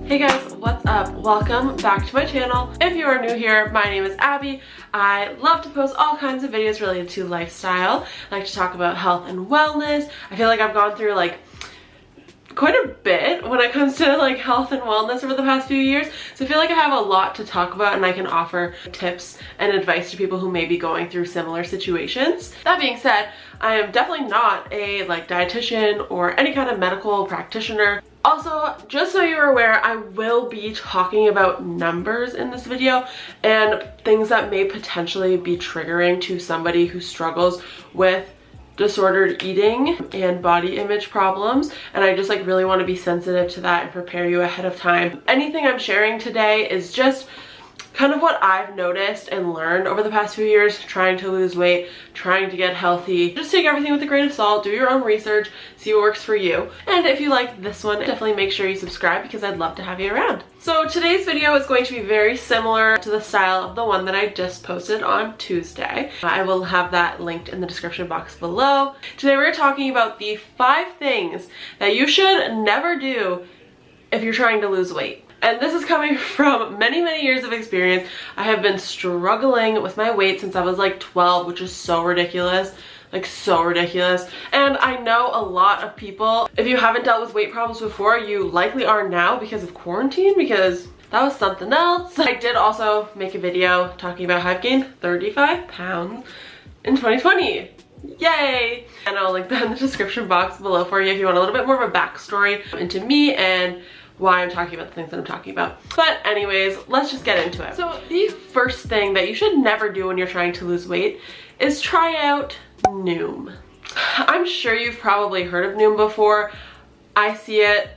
Hey guys, what's up? Welcome back to my channel. If you are new here, my name is Abby. I love to post all kinds of videos related to lifestyle. I like to talk about health and wellness. I feel like I've gone through quite a bit when it comes to health and wellness over the past few years. So I feel like I have a lot to talk about and I can offer tips and advice to people who may be going through similar situations. That being said, I am definitely not a dietitian or any kind of medical practitioner. Also, just so you're aware, I will be talking about numbers in this video and things that may potentially be triggering to somebody who struggles with disordered eating and body image problems, and I just really want to be sensitive to that and prepare you ahead of time. Anything I'm sharing today is just kind of what I've noticed and learned over the past few years trying to lose weight, trying to get healthy. Just take everything with a grain of salt, do your own research, see what works for you. And if you like this one, definitely make sure you subscribe because I'd love to have you around. So today's video is going to be very similar to the style of the one that I just posted on Tuesday. I will have that linked in the description box below. Today we're talking about the 5 things that you should never do if you're trying to lose weight. And this is coming from many years of experience. I have been struggling with my weight since I was 12, which is so ridiculous. So ridiculous. And I know a lot of people, if you haven't dealt with weight problems before, you likely are now because of quarantine, because that was something else. I did also make a video talking about how I've gained 35 pounds in 2020. Yay! And I'll link that in the description box below for you if you want a little bit more of a backstory into me and why I'm talking about the things that I'm talking about. But anyways, let's just get into it. So the first thing that you should never do when you're trying to lose weight is try out Noom. I'm sure you've probably heard of Noom before. I see it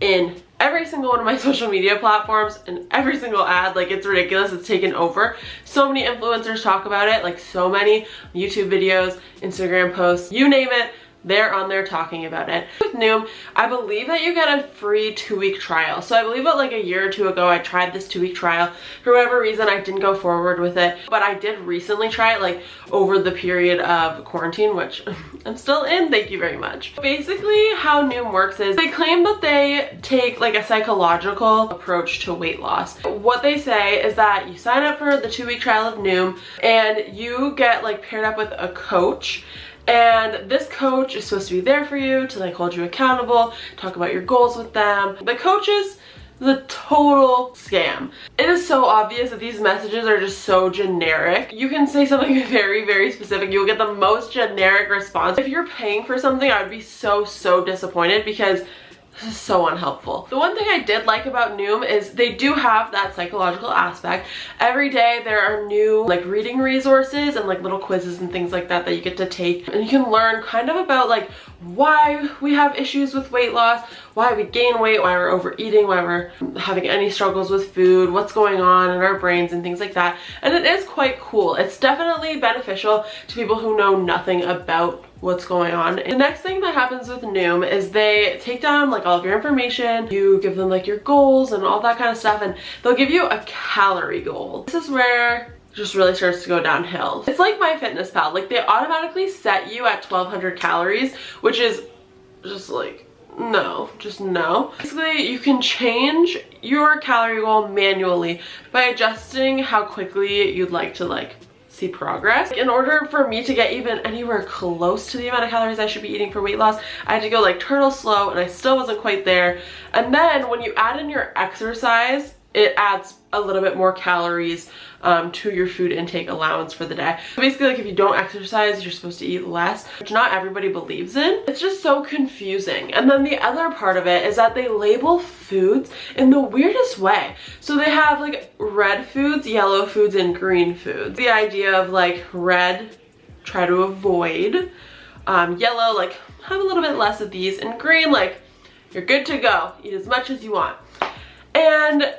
in every single one of my social media platforms and every single ad. It's ridiculous. It's taken over. So many influencers talk about it, so many YouTube videos, Instagram posts, you name it. They're on there talking about it. With Noom, I believe that you get a free 2-week trial. So I believe that a year or two ago, I tried this 2-week trial. For whatever reason, I didn't go forward with it. But I did recently try it over the period of quarantine, which I'm still in, thank you very much. Basically, how Noom works is they claim that they take a psychological approach to weight loss. What they say is that you sign up for the 2-week trial of Noom and you get paired up with a coach. And this coach is supposed to be there for you to hold you accountable, talk about your goals with them. The coach is the total scam. It is so obvious that these messages are just so generic. You can say something very specific, you'll get the most generic response. If you're paying for something, I would be so disappointed because this is so unhelpful. The one thing I did like about Noom is they do have that psychological aspect. Every day there are new reading resources and little quizzes and things like that that you get to take, and you can learn kind of about why we have issues with weight loss, why we gain weight, why we're overeating, why we're having any struggles with food, what's going on in our brains and things like that. And it is quite cool. It's definitely beneficial to people who know nothing about what's going on. The next thing that happens with Noom is they take down all of your information. You give them your goals and all that kind of stuff, and they'll give you a calorie goal. This is where it just really starts to go downhill. It's like MyFitnessPal. They automatically set you at 1,200 calories, which is just no, just no. Basically, you can change your calorie goal manually by adjusting how quickly you'd like to see progress. In order for me to get even anywhere close to the amount of calories I should be eating for weight loss, I had to go turtle slow, and I still wasn't quite there. And then when you add in your exercise, it adds a little bit more calories to your food intake allowance for the day. Basically, if you don't exercise, you're supposed to eat less, which not everybody believes in. It's just so confusing. And then the other part of it is that they label foods in the weirdest way. So they have red foods, yellow foods, and green foods. The idea of red, try to avoid, yellow, have a little bit less of these, and green, you're good to go, eat as much as you want. And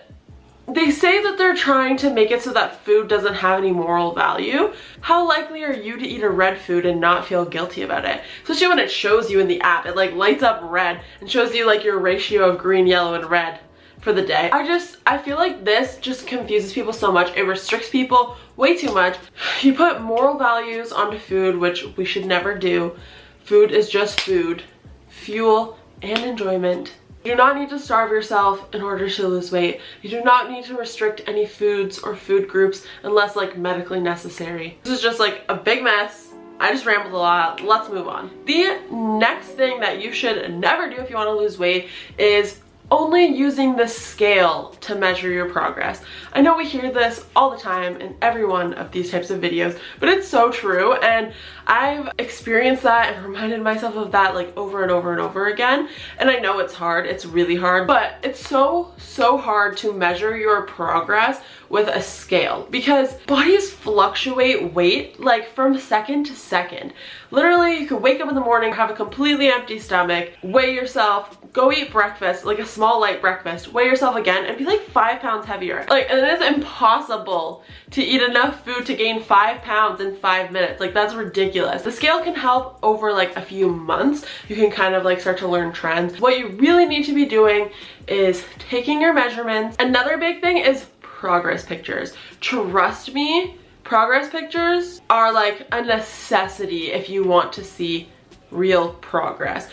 they say that they're trying to make it so that food doesn't have any moral value. How likely are you to eat a red food and not feel guilty about it? Especially when it shows you in the app. It lights up red and shows you your ratio of green, yellow, and red for the day. I feel like this just confuses people so much. It restricts people way too much. You put moral values onto food, which we should never do. Food is just food. Fuel and enjoyment You do not need to starve yourself in order to lose weight. You do not need to restrict any foods or food groups unless like medically necessary. This is just like a big mess. I just rambled a lot. Let's move on. The next thing that you should never do if you want to lose weight is only using the scale to measure your progress. I know we hear this all the time in every one of these types of videos, but it's so true, and I've experienced that and reminded myself of that like over and over and over again. And I know it's hard, it's really hard, but it's so hard to measure your progress with a scale because bodies fluctuate weight like from second to second. Literally, you could wake up in the morning, have a completely empty stomach, weigh yourself, go eat breakfast, like a small light breakfast, weigh yourself again and be like 5 pounds heavier. Like, and it is impossible to eat enough food to gain 5 pounds in 5 minutes. Like, that's ridiculous. The scale can help over like a few months. You can kind of like start to learn trends. What you really need to be doing is taking your measurements. Another big thing is progress pictures. Trust me, progress pictures are like a necessity if you want to see real progress.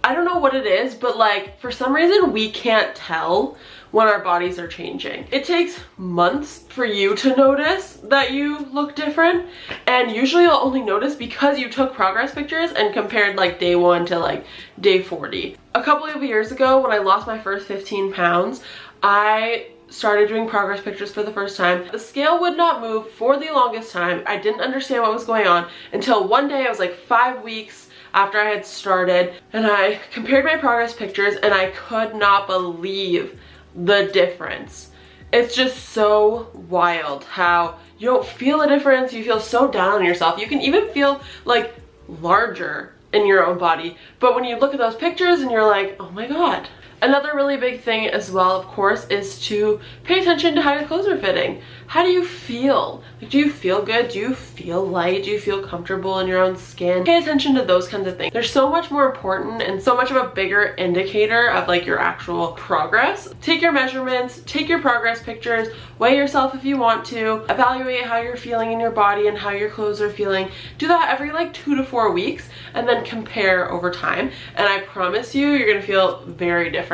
I don't know what it is, but like for some reason we can't tell when our bodies are changing. It takes months for you to notice that you look different, and usually you'll only notice because you took progress pictures and compared like day 1 to like day 40. A couple of years ago when I lost my first 15 pounds, I started doing progress pictures for the first time. The scale would not move for the longest time. I didn't understand what was going on until one day. I was like 5 weeks after I had started, and I compared my progress pictures and I could not believe the difference. It's just so wild how you don't feel a difference. You feel so down on yourself. You can even feel like larger in your own body, but when you look at those pictures and you're like, oh my god. Another really big thing as well, of course, is to pay attention to how your clothes are fitting. How do you feel? Like, do you feel good? Do you feel light? Do you feel comfortable in your own skin? Pay attention to those kinds of things. They're so much more important and so much of a bigger indicator of like your actual progress. Take your measurements, take your progress pictures, weigh yourself if you want to, evaluate how you're feeling in your body and how your clothes are feeling. Do that every like 2 to 4 weeks and then compare over time. And I promise you, you're gonna feel very different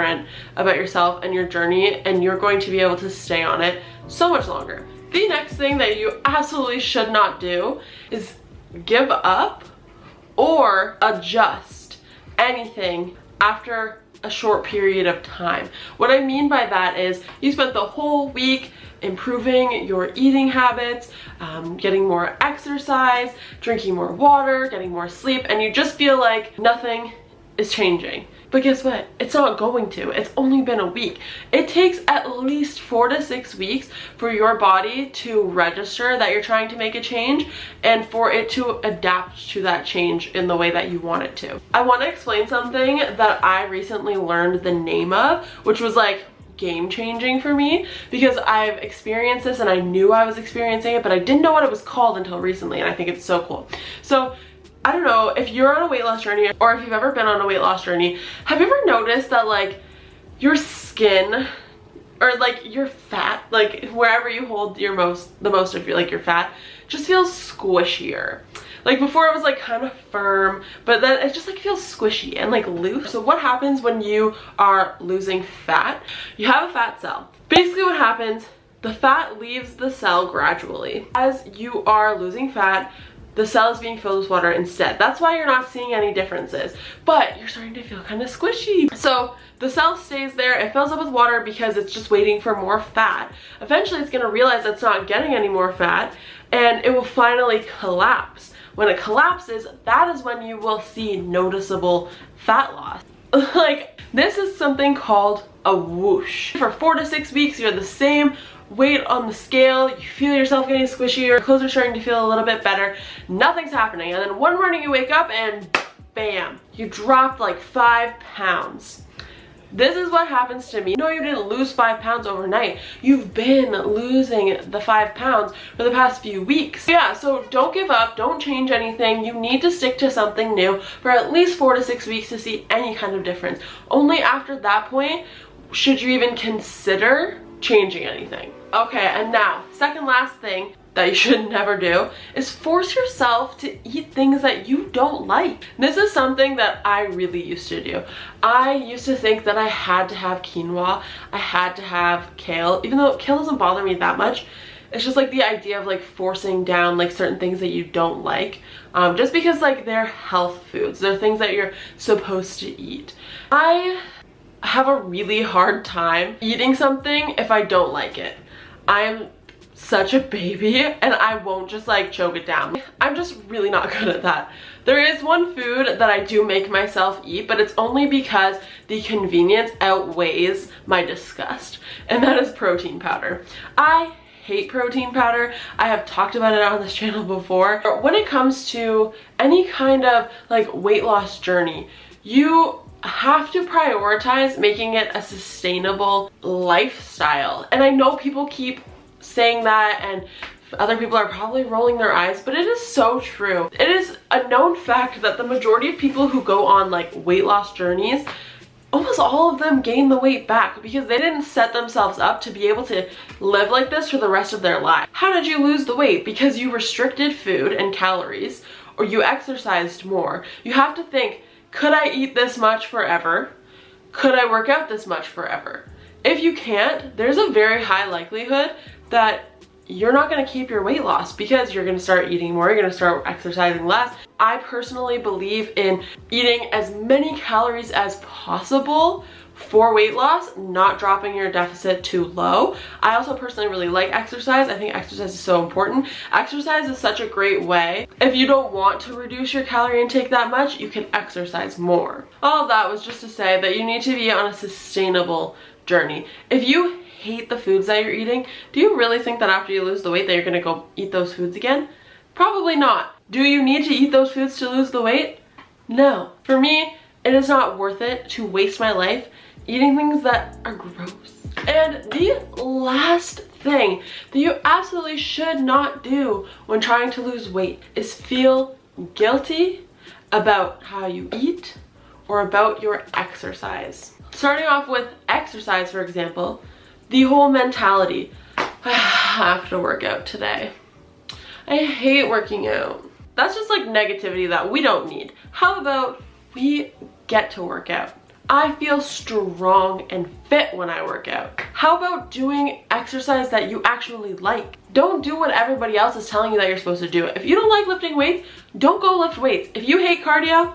about yourself and your journey, and you're going to be able to stay on it so much longer. The next thing that you absolutely should not do is give up or adjust anything after a short period of time. What I mean by that is you spent the whole week improving your eating habits, getting more exercise, drinking more water, getting more sleep, and you just feel like nothing is changing. But guess what? It's not going to. It's only been a week. It takes at least 4 to 6 weeks for your body to register that you're trying to make a change and for it to adapt to that change in the way that you want it to. I want to explain something that I recently learned the name of, which was like game changing for me, because I've experienced this and I knew I was experiencing it, but I didn't know what it was called until recently, and I think it's so cool. So I don't know if you're on a weight loss journey or if you've ever been on a weight loss journey, have you ever noticed that like your skin or like your fat, like wherever you hold the most of your like your fat, just feels squishier? Like before it was like kind of firm, but then it just like feels squishy and like loose. So what happens when you are losing fat? You have a fat cell. Basically what happens, the fat leaves the cell gradually. As you are losing fat, the cell is being filled with water instead. That's why you're not seeing any differences, but you're starting to feel kind of squishy. So the cell stays there, it fills up with water because it's just waiting for more fat. Eventually it's gonna realize it's not getting any more fat and it will finally collapse. When it collapses, that is when you will see noticeable fat loss. Like, this is something called a whoosh. For 4 to 6 weeks, you're the same weight on the scale, you feel yourself getting squishier, your clothes are starting to feel a little bit better, nothing's happening, and then one morning you wake up and bam, you dropped like 5 pounds. This is what happens to me. No, you didn't lose 5 pounds overnight. You've been losing the 5 pounds for the past few weeks. Yeah, so don't give up, don't change anything. You need to stick to something new for at least 4 to 6 weeks to see any kind of difference. Only after that point should you even consider changing anything. Okay, and now, second last thing, that you should never do is force yourself to eat things that you don't like. This is something that I really used to do. I used to think that I had to have quinoa, I had to have kale, even though kale doesn't bother me that much. It's just like the idea of like forcing down like certain things that you don't like, just because like they're health foods, they're things that you're supposed to eat. I have a really hard time eating something if I don't like it. I'm such a baby and I won't just like choke it down. I'm just really not good at that. There is one food that I do make myself eat, but it's only because the convenience outweighs my disgust, and that is protein powder. I hate protein powder. I have talked about it on this channel before. When it comes to any kind of like weight loss journey, you have to prioritize making it a sustainable lifestyle. And I know people keep saying that and other people are probably rolling their eyes, but it is so true. It is a known fact that the majority of people who go on like weight loss journeys, almost all of them gain the weight back because they didn't set themselves up to be able to live like this for the rest of their life. How did you lose the weight? Because you restricted food and calories, or you exercised more. You have to think, could I eat this much forever? Could I work out this much forever? If you can't, there's a very high likelihood that you're not going to keep your weight loss because you're going to start eating more, you're going to start exercising less. I personally believe in eating as many calories as possible for weight loss, not dropping your deficit too low. I also personally really like exercise. I think exercise is so important. Exercise is such a great way. If you don't want to reduce your calorie intake that much, you can exercise more. All of that was just to say that you need to be on a sustainable journey. If you hate the foods that you're eating, do you really think that after you lose the weight that you're gonna go eat those foods again? Probably not. Do you need to eat those foods to lose the weight? No. For me, it is not worth it to waste my life eating things that are gross. And the last thing that you absolutely should not do when trying to lose weight is feel guilty about how you eat or about your exercise. Starting off with exercise, for example, the whole mentality, I have to work out today. I hate working out. That's just like negativity that we don't need. How about we get to work out? I feel strong and fit when I work out. How about doing exercise that you actually like? Don't do what everybody else is telling you that you're supposed to do. If you don't like lifting weights, don't go lift weights. If you hate cardio,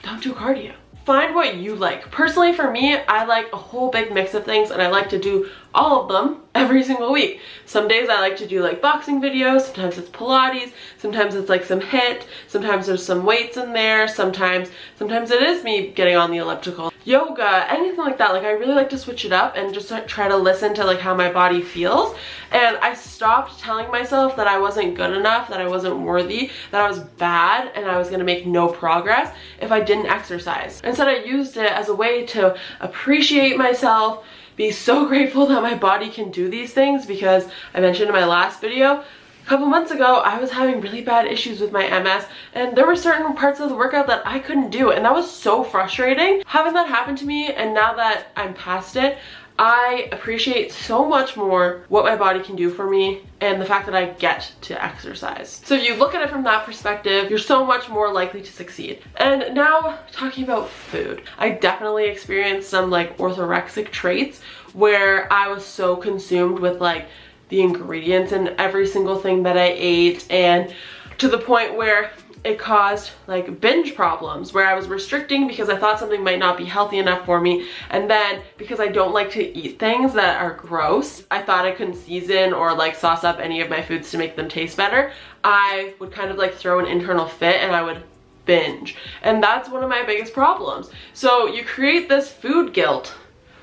don't do cardio. Find what you like. Personally, for me, I like a whole big mix of things and I like to do all of them every single week. Some days I like to do like boxing videos, sometimes it's Pilates, sometimes it's like some HIIT, sometimes there's some weights in there, sometimes it is me getting on the elliptical. Yoga, anything like that. Like I really like to switch it up and just try to listen to like how my body feels. And I stopped telling myself that I wasn't good enough, that I wasn't worthy, that I was bad and I was gonna make no progress if I didn't exercise. Instead, I used it as a way to appreciate myself, be so grateful that my body can do these things, because I mentioned in my last video, a couple months ago, I was having really bad issues with my MS and there were certain parts of the workout that I couldn't do, and that was so frustrating. Having that happen to me, and now that I'm past it, I appreciate so much more what my body can do for me and the fact that I get to exercise. So if you look at it from that perspective, you're so much more likely to succeed. And now talking about food, I definitely experienced some like orthorexic traits where I was so consumed with like the ingredients in every single thing that I ate, and to the point where it caused like binge problems where I was restricting because I thought something might not be healthy enough for me, and then because I don't like to eat things that are gross, I thought I couldn't season or like sauce up any of my foods to make them taste better, I would kind of like throw an internal fit and I would binge. And that's one of my biggest problems. So you create this food guilt,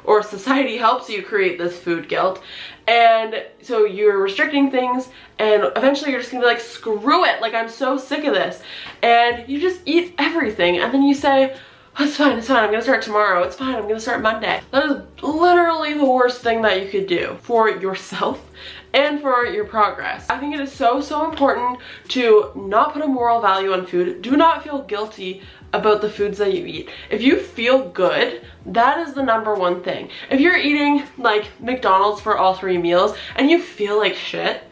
or society helps you create this food guilt, and so you're restricting things and eventually you're just gonna be like, screw it, like I'm so sick of this, and you just eat everything, and then you say, oh, it's fine, I'm gonna start tomorrow, it's fine, I'm gonna start Monday. That is literally the worst thing that you could do for yourself and for your progress. I think it is so important to not put a moral value on food. Do not feel guilty about the foods that you eat. If you feel good, that is the number one thing. If you're eating like McDonald's for all 3 meals and you feel like shit,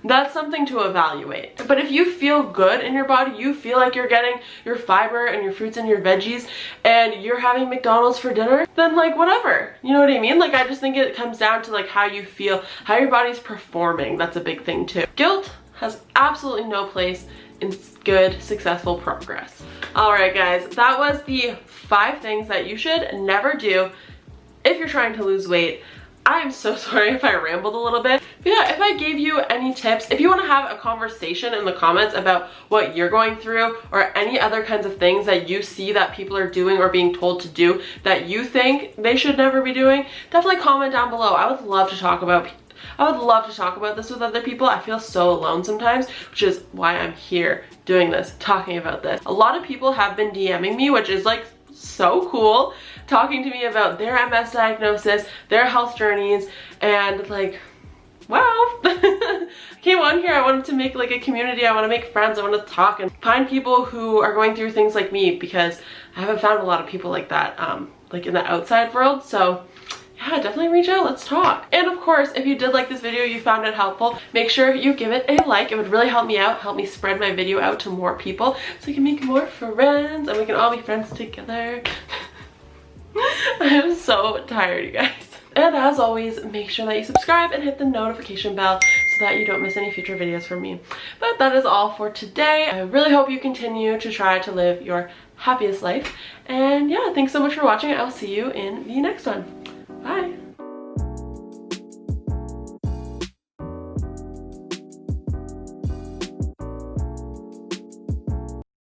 That's something to evaluate. But if you feel good in your body, you feel like you're getting your fiber and your fruits and your veggies, and you're having McDonald's for dinner, then like whatever. You know what I mean? Like I just think it comes down to like how you feel, how your body's performing. That's a big thing too. Guilt has absolutely no place in good, successful progress. Alright guys, that was the 5 things that you should never do if you're trying to lose weight. I am so sorry if I rambled a little bit. But yeah, if I gave you any tips, if you want to have a conversation in the comments about what you're going through or any other kinds of things that you see that people are doing or being told to do that you think they should never be doing, definitely comment down below. I would love to talk about this with other people. I feel so alone sometimes, which is why I'm here doing this, talking about this. A lot of people have been DMing me, which is like so cool, talking to me about their MS diagnosis, their health journeys, and like, wow. I came on here, I wanted to make like a community, I want to make friends, I want to talk and find people who are going through things like me, because I haven't found a lot of people like that, like in the outside world. So yeah, definitely reach out, let's talk. And of course, if you did like this video, you found it helpful, make sure you give it a like. It would really help me out, help me spread my video out to more people so we can make more friends and we can all be friends together. I'm so tired, you guys. And as always, make sure that you subscribe and hit the notification bell so that you don't miss any future videos from me. But that is all for today. I really hope you continue to try to live your happiest life. And yeah, thanks so much for watching. I'll see you in the next one. Bye.